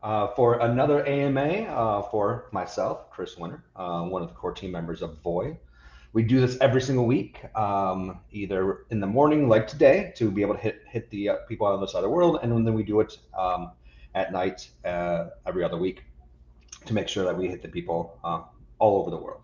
For another AMA for myself, Chris Winter, one of the core team members of VOI. We do this every single week, either in the morning, like today, to be able to hit the people on the other side of the world, and then we do it at night every other week to make sure that we hit the people all over the world.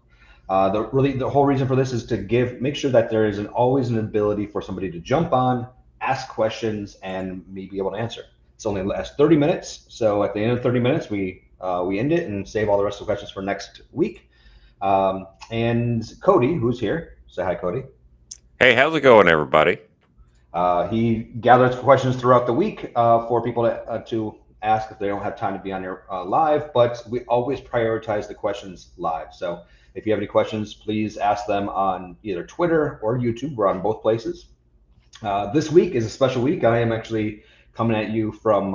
The whole reason for this is to make sure that there is always an ability for somebody to jump on, ask questions, and me be able to answer. It's only lasts 30 minutes, so at the end of 30 minutes, we end it and save all the rest of the questions for next week. And Cody, who's here, say hi, Cody. Hey, how's it going, everybody? He gathers questions throughout the week for people to ask if they don't have time to be on your live, but we always prioritize the questions live. So if you have any questions, please ask them on either Twitter or YouTube. We're on both places. This week is a special week. I am actually coming at you from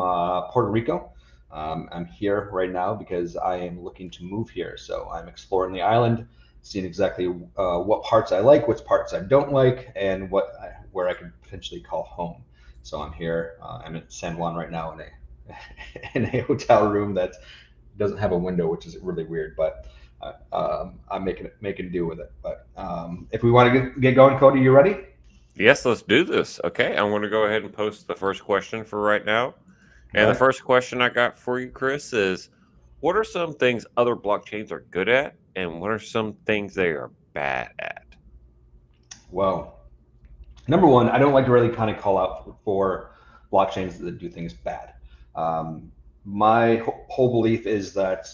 Puerto Rico. I'm here right now because I am looking to move here. So I'm exploring the island, seeing exactly what parts I like, which parts I don't like, and where I could potentially call home. So I'm here. I'm in San Juan right now in a in a hotel room that doesn't have a window, which is really weird. But I'm making do with it. But if we want to get going, Cody, you ready? Yes, let's do this. Okay, I'm going to go ahead and post the first question for right now. All And the right. first question I got for you, Chris, is what are some things other blockchains are good at, and what are some things they are bad at? Well, number one, I don't like to really kind of call out for blockchains that do things bad. Um, my whole belief is that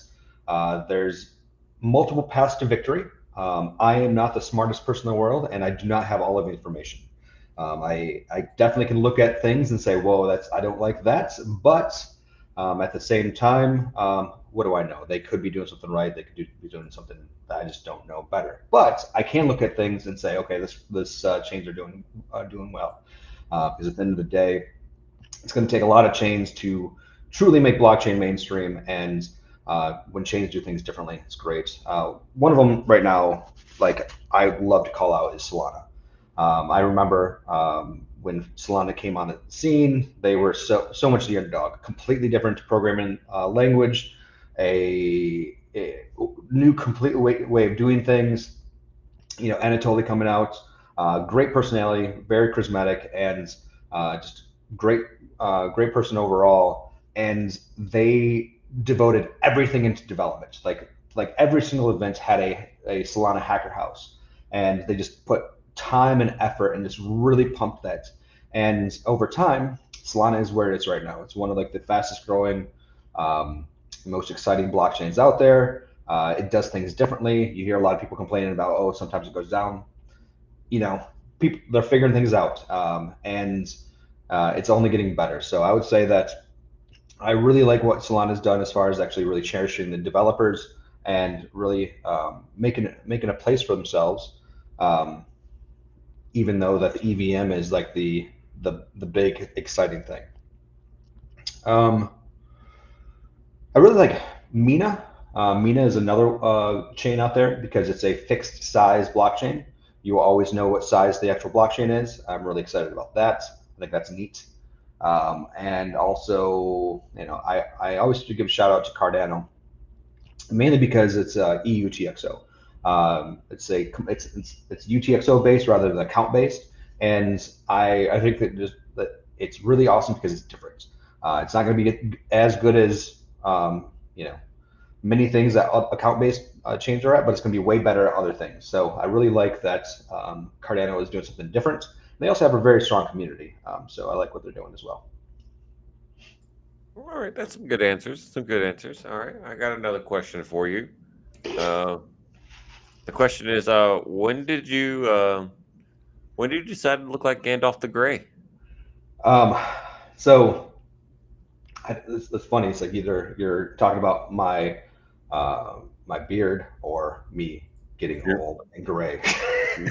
there's multiple paths to victory. I am not the smartest person in the world, and I do not have all of the information. I definitely can look at things and say, "Whoa, I don't like that," but at the same time, what do I know? They could be doing something right. They could be doing something that I just don't know better. But I can look at things and say, okay, this chains are doing well. Because at the end of the day, it's going to take a lot of chains to truly make blockchain mainstream. And when chains do things differently, it's great. One of them right now, like I love to call out, is Solana. I remember when Solana came on the scene, they were so much the underdog. Completely different programming language, a new complete way of doing things. Anatoly coming out, great personality, very charismatic, and just great, great person overall. And they devoted everything into development. Like every single event had a Solana hacker house, and they just put time and effort and just really pumped that. And over time, Solana is where it is right now. It's one of like the fastest growing, um, most exciting blockchains out there. It does things differently. You hear a lot of people complaining about, oh, sometimes it goes down. You know, people they're figuring things out, and it's only getting better. So I would say that I really like what Solana's done as far as actually really cherishing the developers and really making a place for themselves. Um, Even though that the EVM is like the big exciting thing. Um, I really like Mina. Mina is another chain out there because it's a fixed size blockchain. You will always know what size the actual blockchain is. I'm really excited about that. I think that's neat. And also, I always give a shout out to Cardano, mainly because it's EUTXO. It's UTXO based rather than account based, and I think that it's really awesome because it's different. It's not going to be as good as you know many things that account based chains are at, but it's going to be way better at other things. So I really like that Cardano is doing something different. They also have a very strong community, so I like what they're doing as well. All right, that's some good answers. Some good answers. All right, I got another question for you. Uh, the question is, when did you decide to look like Gandalf the Grey? Um, so it's funny. It's like either you're talking about my beard or me getting You're old and gray,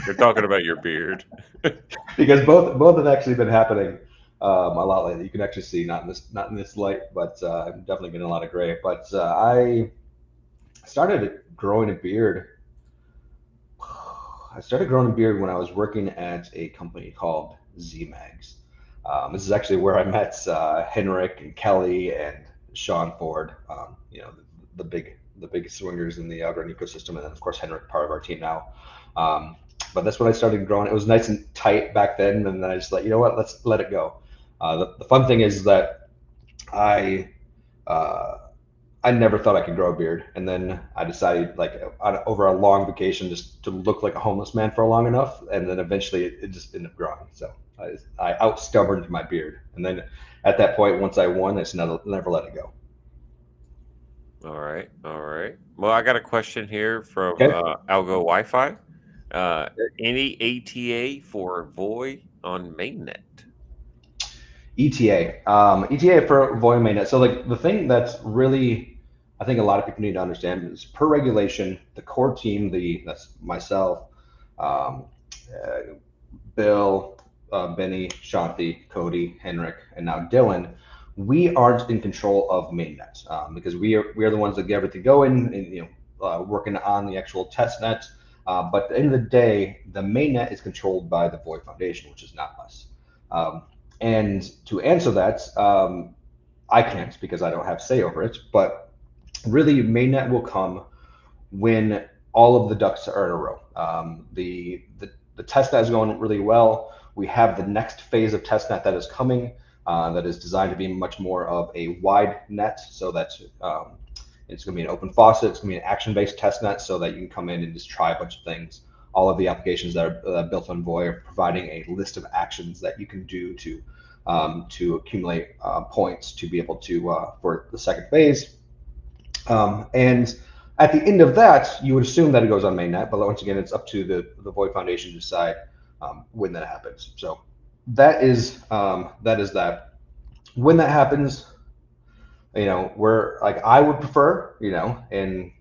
you're talking about your beard. because both have actually been happening a lot lately. You can actually see not in this light, but I'm definitely getting a lot of gray. But I started growing a beard. I started growing a beard when I was working at a company called ZMags. This is actually where I met Henrik and Kelly and Sean Ford, the big swingers in the Outrun ecosystem, and then of course Henrik, part of our team now. Um, but that's when I started growing. It was nice and tight back then, and then I just let's let it go. The fun thing is that I uh, I never thought I could grow a beard, and then I decided over a long vacation just to look like a homeless man for long enough, and then eventually it just ended up growing. So I out stubborned my beard, and then at that point, once I won, I just never let it go. All right. All right. Well, I got a question here from Okay. Algo Wi-Fi. Uh, any ATA for Voy on mainnet? ETA for Voya mainnet. So like the thing that's really, I think a lot of people need to understand is per regulation, the core team, that's myself, um, uh, Bill, Benny, Shanti, Cody, Henrik, and now Dylan. We aren't in control of mainnet because we are the ones that get everything going and working on the actual test net. But at the end of the day, the mainnet is controlled by the Void Foundation, which is not us. Um, and to answer that, I can't because I don't have say over it. But really, mainnet will come when all of the ducks are in a row. The testnet is going really well. We have the next phase of testnet that is coming, that is designed to be much more of a wide net, so that it's going to be an open faucet. It's going to be an action-based testnet, so that you can come in and just try a bunch of things. All of the applications that are built on Voy are providing a list of actions that you can do to accumulate points to be able to for the second phase. And at the end of that, you would assume that it goes on mainnet, but once again, it's up to the Void Foundation to decide when that happens. So that is that. When that happens, we're like I would prefer, in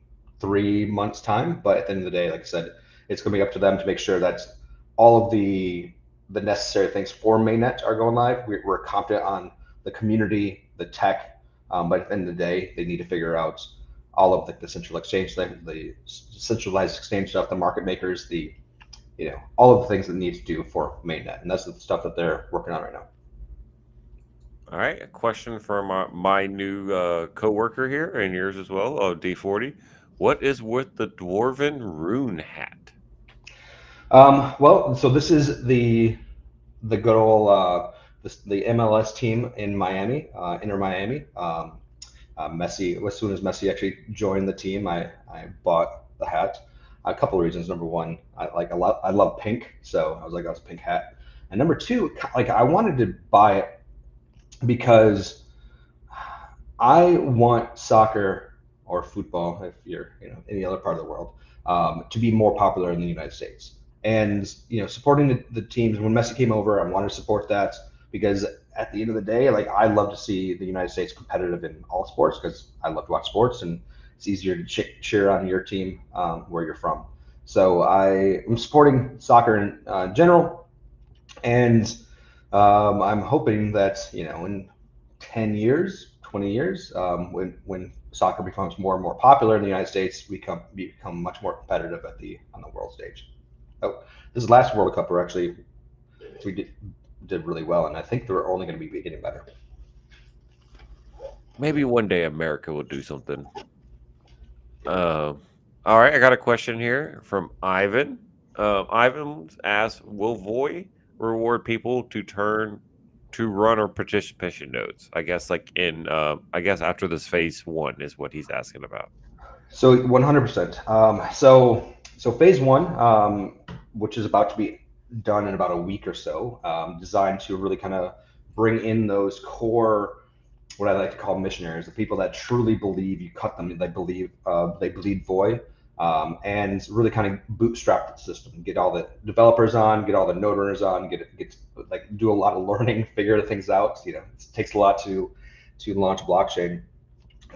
3 months' time, but at the end of the day, like I said, it's going to be up to them to make sure that all of the necessary things for mainnet are going live. We're confident on the community, the tech, but at the end of the day, they need to figure out all of the central exchange thing, the centralized exchange stuff, the market makers, all of the things that need to do for mainnet, and that's the stuff that they're working on right now. All right. A question from my new coworker here and yours as well, D40. What is with the Dwarven Rune hat? Well, so this is the good old the MLS team in Miami, Inter Miami. Messi, as soon as Messi actually joined the team, I bought the hat. A couple of reasons. Number one, I love pink, so I was like, that's a pink hat. And number two, like I wanted to buy it because I want soccer or football, if you're any other part of the world, to be more popular in the United States. And supporting the teams when Messi came over, I wanted to support that because at the end of the day, like I love to see the United States competitive in all sports because I love to watch sports and it's easier to cheer on your team where you're from. So I am supporting soccer in general, and I'm hoping that in 10 years, 20 years, when soccer becomes more and more popular in the United States, we become much more competitive on the world stage. Oh, this last World Cup, we did really well, and I think they're only going to be getting better. Maybe one day America will do something. All right, I got a question here from Ivan. Ivan asks, "Will Voy reward people to run or participation nodes?" I guess I guess after this phase 1 is what he's asking about. So 100%. So phase one, which is about to be done in about a week or so, designed to really kind of bring in those core, what I like to call missionaries, the people that truly believe you cut them, they bleed Voy, and really kind of bootstrap the system, get all the developers on, get all the node runners on, do a lot of learning, figure things out. It takes a lot to launch a blockchain.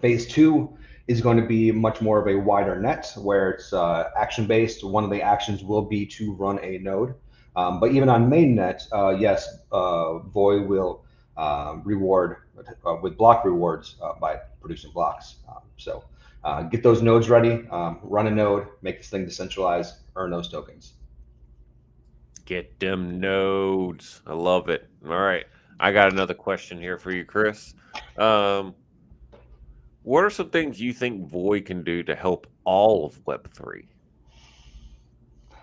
Phase two is going to be much more of a wider net where it's action based. One of the actions will be to run a node. But even on mainnet, yes, Voy will reward with block rewards by producing blocks. So get those nodes ready, run a node, make this thing decentralized, earn those tokens. Get them nodes. I love it. All right. I got another question here for you, Chris. Um, What are some things you think Void can do to help all of Web3?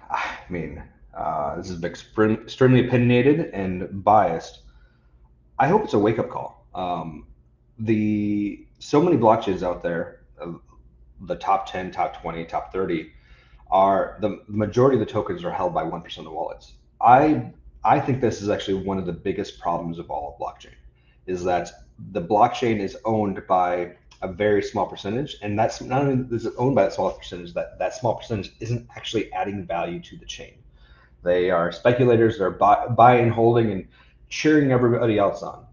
I mean, this is extremely opinionated and biased. I hope it's a wake up call. The so many blockchains out there, the top 10, top 20, top 30, are the majority of the tokens are held by 1% of the wallets. I think this is actually one of the biggest problems of all of blockchain, is that the blockchain is owned by a very small percentage, and that's not only is it owned by that small percentage, that small percentage isn't actually adding value to the chain. They are speculators, they're buying, holding, and cheering everybody else on.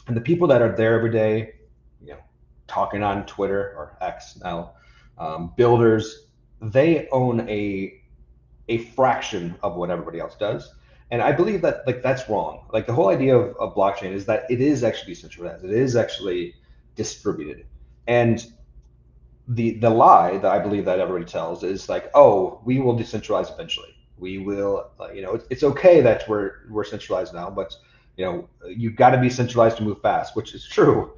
And the people that are there every day, you know, talking on Twitter or X now, builders, they own a fraction of what everybody else does. And I believe that like that's wrong. Like the whole idea of blockchain is that it is actually decentralized. It is actually distributed. And the lie that I believe that everybody tells is like, oh, we will decentralize eventually. We will, it's okay that we're centralized now, but you've got to be centralized to move fast, which is true.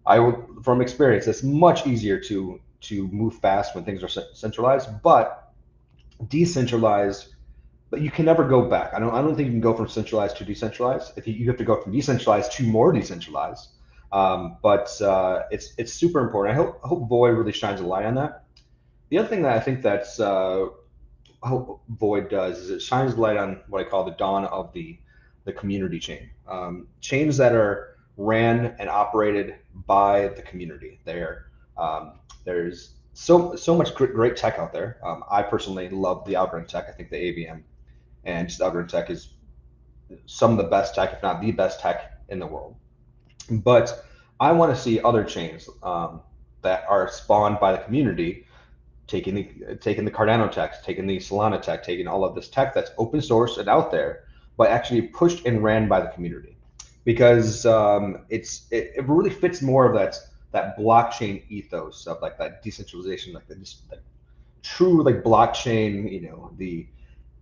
I would, from experience, it's much easier to move fast when things are centralized, but decentralized. But you can never go back. I don't think you can go from centralized to decentralized. If you have to go from decentralized to more decentralized. But it's super important. I hope Void really shines a light on that. The other thing that I think that's I hope Void does is it shines light on what I call the dawn of the community chain. Chains that are ran and operated by the community. There's so much great tech out there. I personally love the Algorand tech. I think the AVM and just Algorand tech is some of the best tech, if not the best tech in the world. But I want to see other chains that are spawned by the community taking the Cardano tech, taking the Solana tech, taking all of this tech that's open source and out there, but actually pushed and ran by the community, because it really fits more of that blockchain ethos of like that decentralization, like true like blockchain,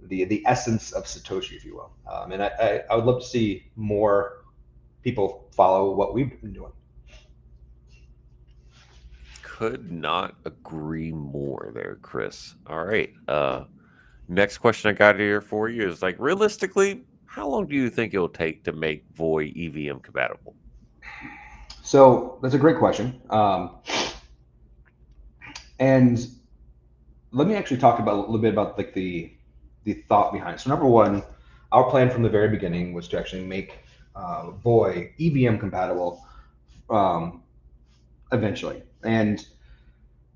the essence of Satoshi, if you will. And I would love to see more people follow what we've been doing. Could not agree more there, Chris. All right. Next question I got here for you is like, realistically, how long do you think it'll take to make Void EVM compatible? So that's a great question. And let me actually talk about a little bit about like the thought behind it. So number one, our plan from the very beginning was to actually make Void EVM compatible eventually. And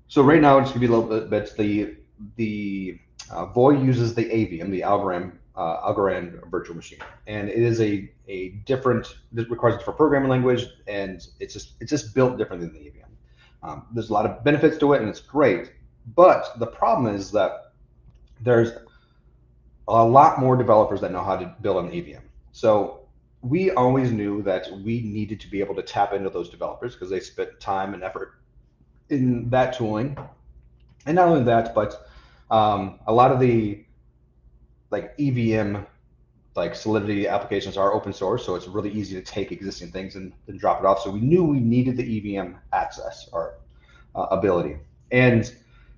so right now, just to give you a little bit, the Void uses the AVM, the Algorand virtual machine, and it is a different. It requires a different programming language, and it's just built differently than the AVM. There's a lot of benefits to it, and it's great. But the problem is that there's a lot more developers that know how to build an AVM. So we always knew that we needed to be able to tap into those developers because they spent time and effort in that tooling. And not only that, but a lot of the like EVM, like Solidity applications are open source, so it's really easy to take existing things and drop it off. So we knew we needed the EVM access or ability. And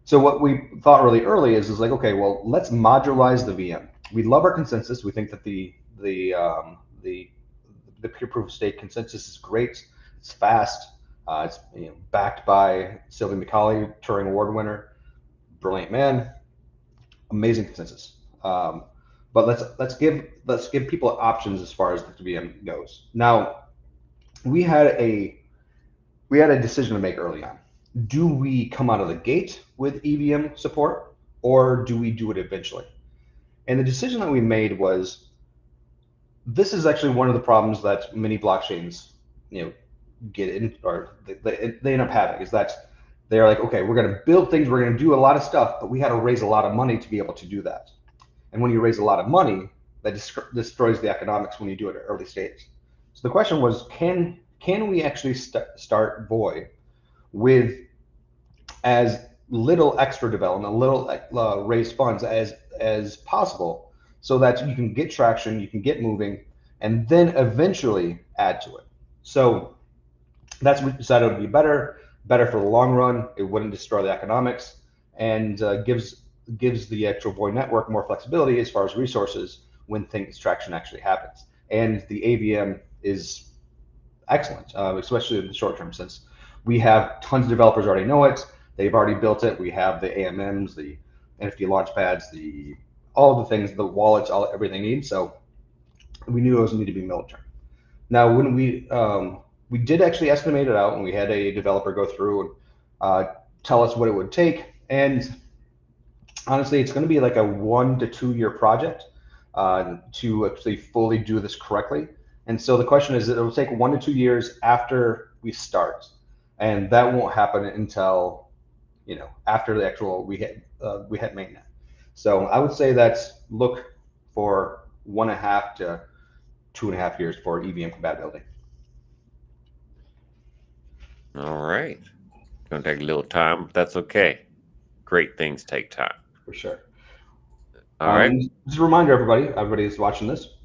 so what we thought really early is like, okay, well, let's modularize the VM. We love our consensus. We think that the peer proof of stake consensus is great. It's fast. It's backed by Sylvie Macaulay, Turing Award winner, brilliant man, amazing consensus. But let's give people options as far as the VM goes. Now, we had a decision to make early on. Do we come out of the gate with EVM support, or do we do it eventually? And the decision that we made was, this is actually one of the problems that many blockchains, get in, or they end up having, is that they're like, okay, we're going to build things, we're going to do a lot of stuff, but we had to raise a lot of money to be able to do that. And when you raise a lot of money, that destroys the economics when you do it at early stage. So the question was, can we actually start Void with as little extra development, little raised funds as possible, so that you can get traction, you can get moving, and then eventually add to it. So that's what we decided would be better. better for the long run. It wouldn't destroy the economics, and gives the actual Void network more flexibility as far as resources when things traction actually happens. And the AVM is excellent, especially in the short term, since we have tons of developers already know it. They've already built it. We have the AMMs, the NFT launch pads, all the things, the wallets, everything needs. So we knew those needed to be military. Now, when we did actually estimate it out, and we had a developer go through and tell us what it would take. And honestly, it's going to be like a 1 to 2 year project to actually fully do this correctly. And so the question is, it'll take 1 to 2 years after we start, and that won't happen until after the actual we hit mainnet. So I would say that look for 1.5 to 2.5 years for EVM compatibility. All right. Gonna take a little time, but that's okay. Great things take time. For sure. All right. Just a reminder, everybody who's watching this,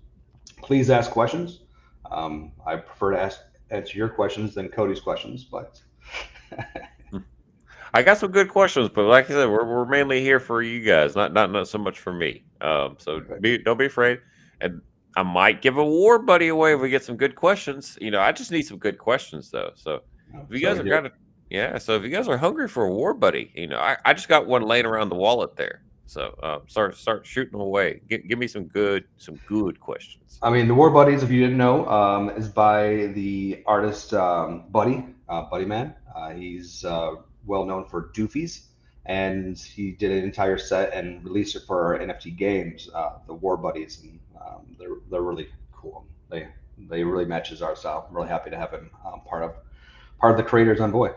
please ask questions. I prefer to answer your questions than Cody's questions, but I got some good questions, but like I said, we're mainly here for you guys, not so much for me. So don't be afraid. And I might give a war buddy away if we get some good questions. I just need some good questions though. So if you guys are so if you guys are hungry for a war buddy, I just got one laying around the wallet there. So start shooting them away. Give me some good questions. I mean, the War Buddies, if you didn't know, is by the artist Buddy Man. He's well known for Doofies, and he did an entire set and released it for our NFT games, the War Buddies, and they're really cool. They really match his art style. I'm really happy to have him part of the creators on Void.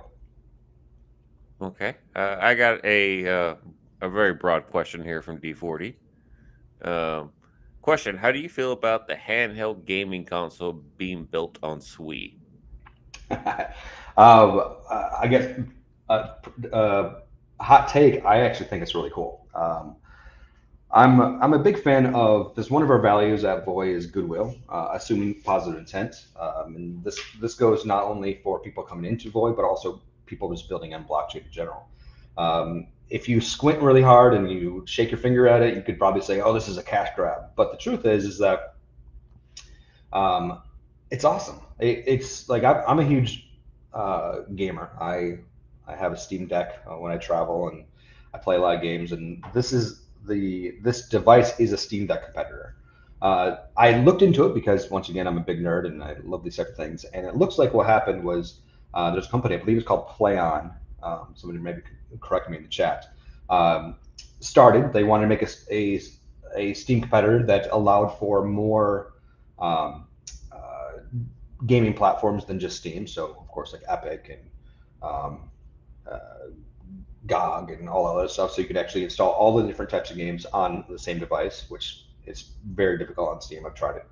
Okay, I got a very broad question here from D40. Question: how do you feel about the handheld gaming console being built on Sui? I guess hot take. I actually think it's really cool. I'm a big fan of this. One of our values at Void is goodwill, assuming positive intent, and this goes not only for people coming into Void, but also people just building on blockchain in general. If you squint really hard and you shake your finger at it, you could probably say, "Oh, this is a cash grab." But the truth is that it's awesome. It's like I'm a huge gamer. I have a Steam Deck when I travel, and I play a lot of games. And this device is a Steam Deck competitor. I looked into it because, once again, I'm a big nerd and I love these type of things. And it looks like what happened was there's a company, I believe it's called PlayOn. Somebody maybe correct me in the chat. Started. They wanted to make a Steam competitor that allowed for more gaming platforms than just Steam. So of course, like Epic and GOG and all that other stuff. So you could actually install all the different types of games on the same device, which is very difficult on Steam. I've tried it.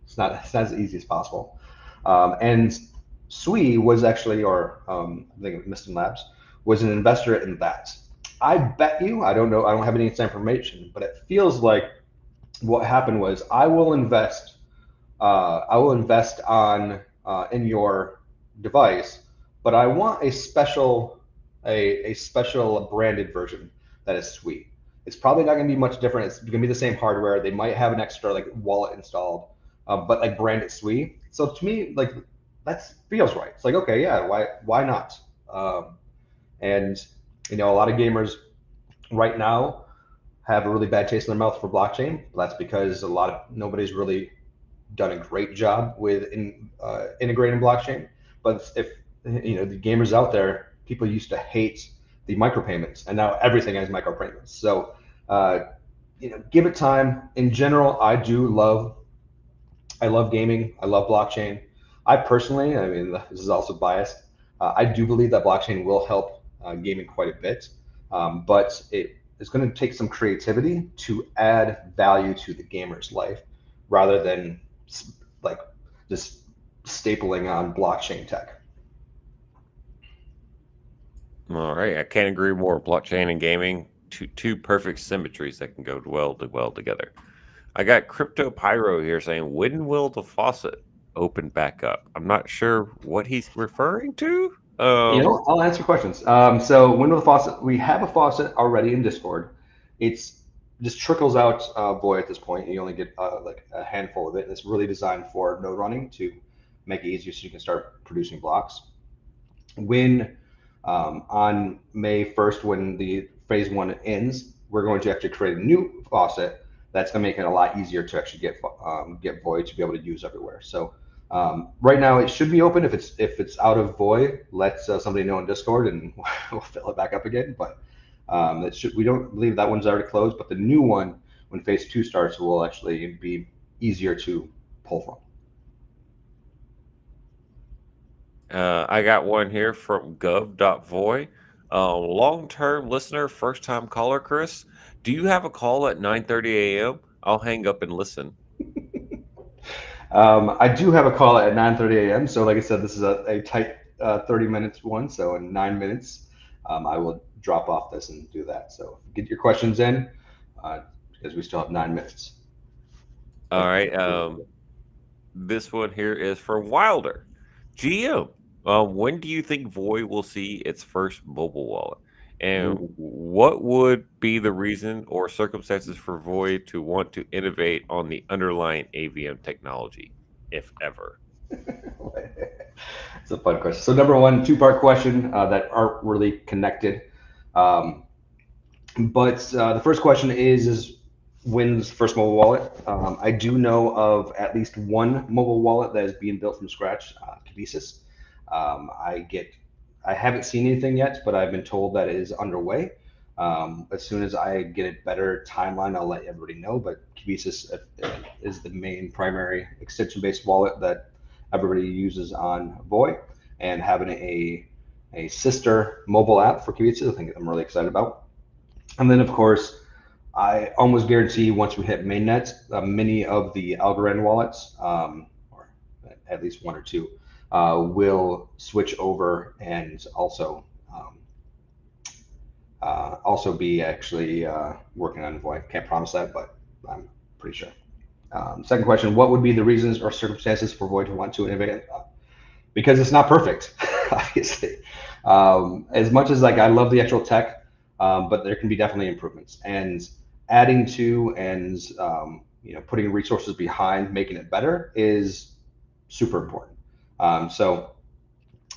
It's not as easy as possible. And Sui was actually, or I think Miston Labs, was an investor in that. I bet you, I don't know, I don't have any inside information, but it feels like what happened was I will invest on in your device, but I want a special branded version that is Sui. It's probably not going to be much different. It's going to be the same hardware. They might have an extra like wallet installed, but like branded Sui. So to me, like that feels right. It's like, okay, yeah, why not? And a lot of gamers right now have a really bad taste in their mouth for blockchain. That's because nobody's really done a great job with integrating blockchain. But if the gamers out there, people used to hate the micropayments, and now everything has micropayments. So give it time. In general, I love gaming. I love blockchain. I personally, I mean, this is also biased. I do believe that blockchain will help gaming quite a bit, but it's going to take some creativity to add value to the gamer's life, rather than like just stapling on blockchain tech. All right, I can't agree more. Blockchain and gaming, two perfect symmetries that can go well together. I got Crypto Pyro here saying, when will the faucet open back up? I'm not sure what he's referring to. Um, I'll answer questions. So window faucet, we have a faucet already in Discord. It's just trickles out void at this point. You only get like a handful of it. It's really designed for node running to make it easier so you can start producing blocks. When on May 1st, when the phase one ends, we're going to actually create a new faucet that's going to make it a lot easier to actually get void to be able to use everywhere. So right now it should be open. If it's out of void, let somebody know in Discord and we'll fill it back up again. But we don't believe that one's already closed. But the new one, when phase two starts, will actually be easier to pull from. I got one here from gov.voy. Long-term listener, first-time caller, Chris. Do you have a call at 9:30 a.m.? I'll hang up and listen. I do have a call at 9:30 a.m. So, like I said, this is a tight 30 minutes one. So, in 9 minutes, I will drop off this and do that. So, get your questions in because we still have 9 minutes. All right. This one here is from Wilder. GM, when do you think Void will see its first mobile wallet? And Ooh. what would be the reason or circumstances for Void to want to innovate on the underlying AVM technology, if ever? It's a fun question. So, number one, two-part question that aren't really connected. Um, but the first question is when's first mobile wallet? I do know of at least one mobile wallet that is being built from scratch, Kinesis. Um, I get, I haven't seen anything yet, but I've been told that it is underway. As soon as I get a better timeline, I'll let everybody know. But Kinesis is the main primary extension-based wallet that everybody uses on Voy, and having a sister mobile app for Kinesis, I think I'm really excited about. And then, of course, I almost guarantee once we hit mainnet, many of the Algorand wallets, or at least one or two, will switch over and also be actually working on Void. Can't promise that, but I'm pretty sure. Second question: what would be the reasons or circumstances for Void to want to innovate? Because it's not perfect, obviously. As much as like I love the actual tech, but there can be definitely improvements and adding to and putting resources behind making it better is super important. So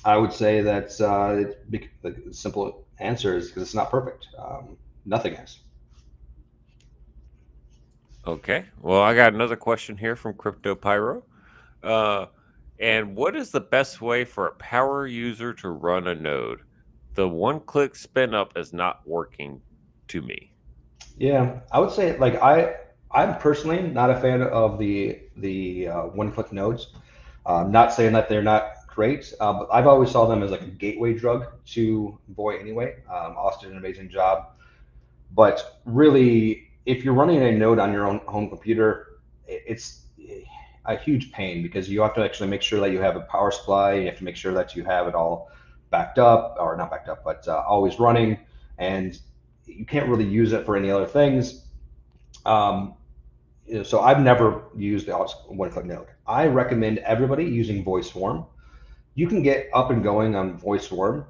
I would say that the simple answer is because it's not perfect. Nothing is. Okay. Well, I got another question here from Crypto Pyro. Uh, and what is the best way for a power user to run a node? The one-click spin up is not working to me. Yeah, I would say like I'm personally not a fan of the one-click nodes. Not saying that they're not great, but I've always saw them as like a gateway drug to Voy anyway. Austin did an amazing job, but really, if you're running a node on your own home computer, it's a huge pain because you have to actually make sure that you have a power supply. You have to make sure that you have it all backed up, or not backed up, but always running, and you can't really use it for any other things. Um, so I've never used the one-click node. I recommend everybody using Voice Swarm. You can get up and going on Voice Swarm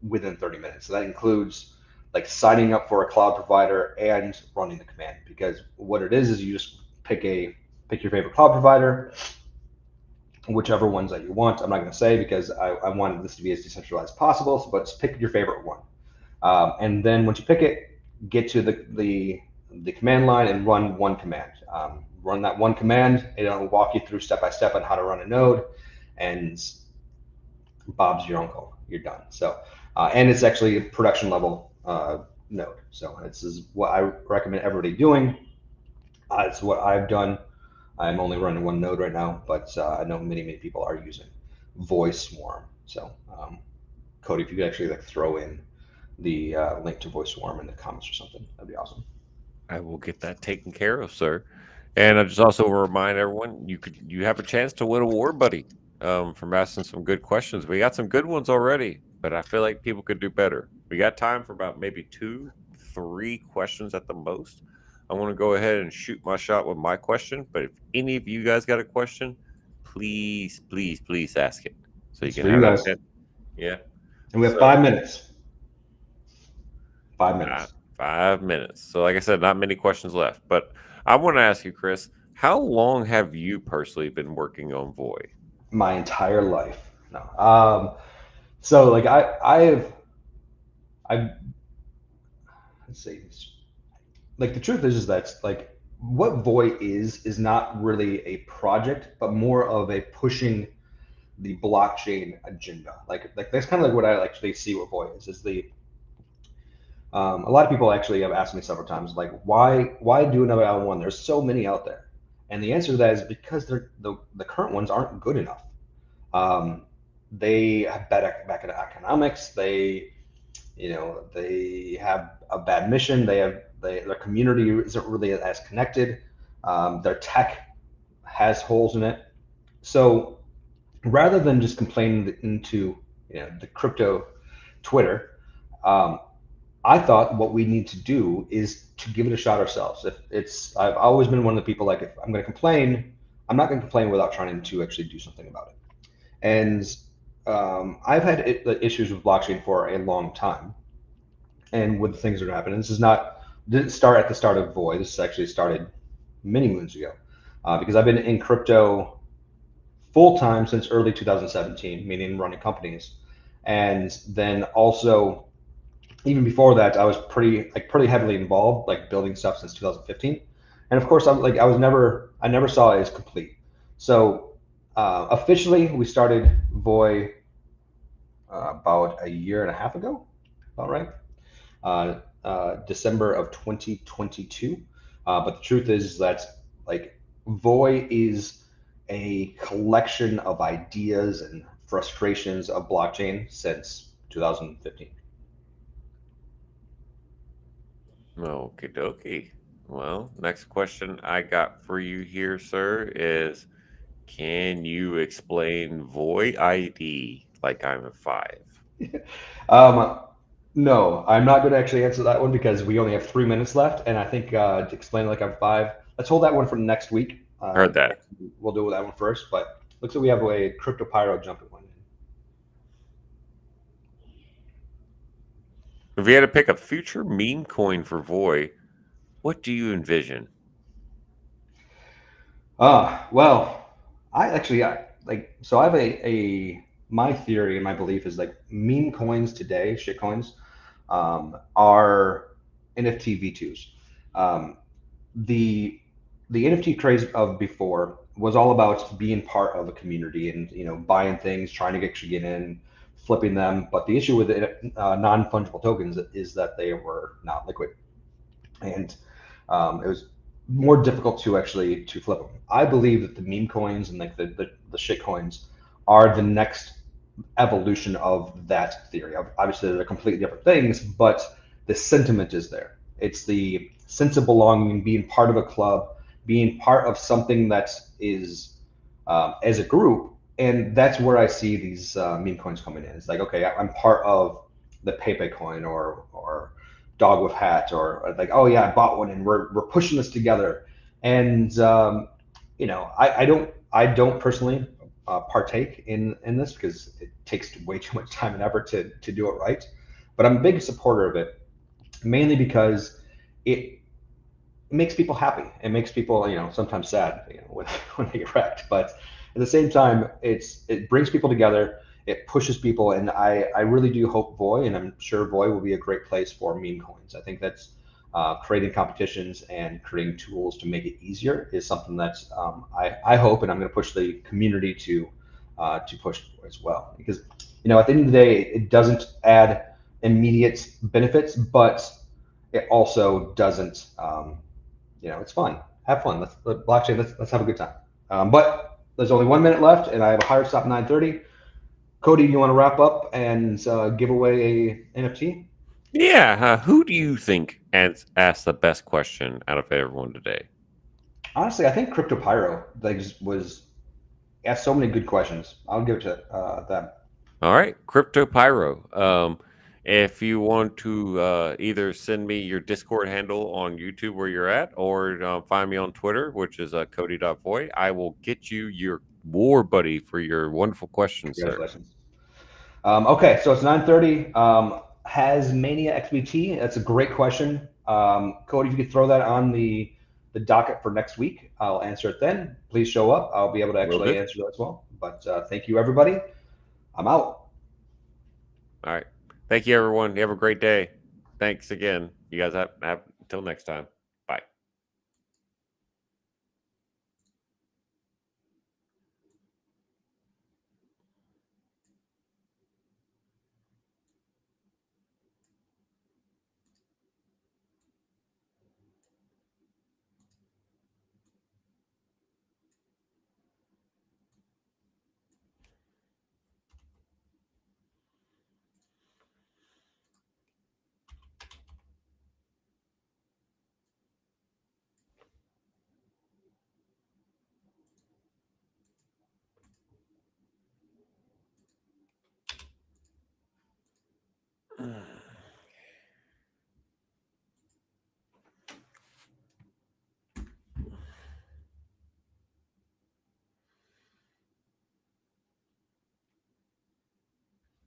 within 30 minutes. So that includes like signing up for a cloud provider and running the command. Because what it is you just pick your favorite cloud provider, whichever ones that you want. I'm not going to say because I wanted this to be as decentralized as possible. But just pick your favorite one, and then once you pick it, get to the command line and run one command. Run that one command. It'll walk you through step by step on how to run a node, and Bob's your uncle. You're done. So, and it's actually a production level node. So this is what I recommend everybody doing. It's what I've done. I'm only running one node right now, but I know many people are using Voice Swarm. So, Cody, if you could actually like throw in the link to Voice Swarm in the comments or something, that'd be awesome. I will get that taken care of, sir. And I just also remind everyone you have a chance to win a War Buddy from asking some good questions. We got some good ones already, but I feel like people could do better. We got time for about maybe 2-3 questions at the most. I want to go ahead and shoot my shot with my question, but if any of you guys got a question, please ask it so you It's can for you have that guys. chance. Yeah. And we have So 5 minutes. 5 minutes. 5 minutes. So, like I said, not many questions left. But I want to ask you, Chris, how long have you personally been working on Voy? My entire life. No. So like I've let's see. Like the truth is that like what Voy is not really a project, but more of a pushing the blockchain agenda. Like that's kind of like what I actually see what Voy is the a lot of people actually have asked me several times, like, why do another L1? There's so many out there, and the answer to that is because the current ones aren't good enough. Um, they have bad economics. They have a bad mission. Their community isn't really as connected. Their tech has holes in it. So rather than just complaining into the crypto Twitter, um, I thought what we need to do is to give it a shot ourselves. If it's, I've always been one of the people like if I'm going to complain, I'm not going to complain without trying to actually do something about it. And I've had issues with blockchain for a long time, and with the things that are happening, this is not didn't start at the start of Void. This actually started many moons ago, because I've been in crypto full time since early 2017, meaning running companies, and then also even before that, I was pretty heavily involved, like building stuff since 2015. And of course, I never saw it as complete. So officially, we started Voy about a year and a half ago, about right, December of 2022. But the truth is that like Voy is a collection of ideas and frustrations of blockchain since 2015. Okie dokie. Well, next question I got for you here, sir, is can you explain Void ID like I'm a five? Um, no, I'm not going to actually answer that one because we only have 3 minutes left, and I think to explain like I'm five. Let's hold that one for next week. Heard that. We'll do that one first, but looks like we have a crypto pyro jumping one. If you had to pick a future meme coin for Void, what do you envision? Well, I like so I have a my theory and my belief is like meme coins today, shit coins, are NFT V2s. Um, the the NFT craze of before was all about being part of a community and buying things, trying to actually get in, flipping them. But the issue with non fungible tokens is that they were not liquid, and it was more difficult to actually to flip them. I believe that the meme coins and like the shit coins are the next evolution of that theory. Obviously, they're completely different things, but the sentiment is there. It's the sense of belonging, being part of a club, being part of something that is as a group, and that's where I see these meme coins coming in. It's like, okay, I'm part of the Pepe coin or Dog with Hat, or like, oh yeah, I bought one, and we're pushing this together. And I don't personally partake in this because it takes way too much time and effort to do it right. But I'm a big supporter of it, mainly because it makes people happy. It makes people, sometimes sad, when when they get wrecked. But at the same time, it brings people together. It pushes people, and I really do hope Voy, and I'm sure Voy will be a great place for meme coins. I think that's creating competitions and creating tools to make it easier is something that's I hope, and I'm going to push the community to push as well. Because at the end of the day, it doesn't add immediate benefits, but it also doesn't. It's fun. Have fun. Blockchain. Let's have a good time. But there's only 1 minute left, and I have a hard stop at 9:30. Cody, you want to wrap up and give away a NFT? Yeah, who do you think asked the best question out of everyone today? Honestly, I think CryptoPyro was asked so many good questions. I'll give it to them. All right, Crypto Pyro. If you want to either send me your Discord handle on YouTube where you're at, or find me on Twitter, which is Cody.voy, I will get you your war buddy for your wonderful questions, sir. Congratulations. Okay, so it's 9:30. Has Mania XBT? That's a great question. Cody, if you could throw that on the docket for next week, I'll answer it then. Please show up. I'll be able to actually answer that as well. But thank you, everybody. I'm out. All right. Thank you, everyone. You have a great day. Thanks again. You guys have until next time. Bye.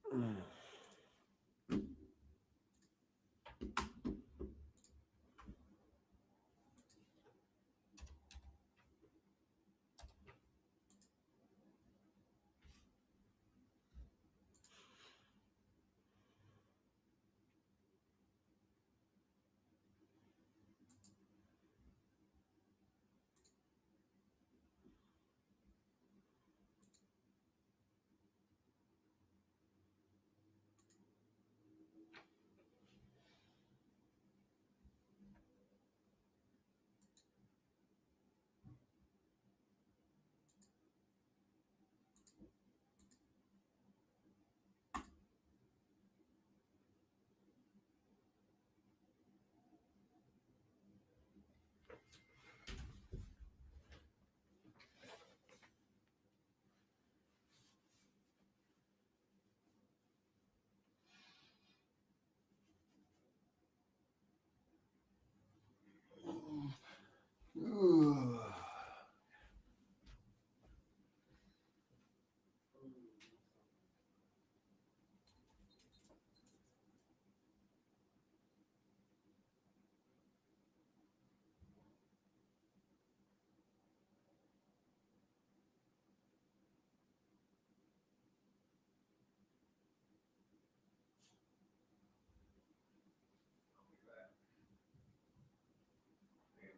I'm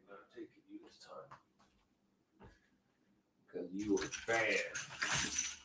not taking you this time because you were bad.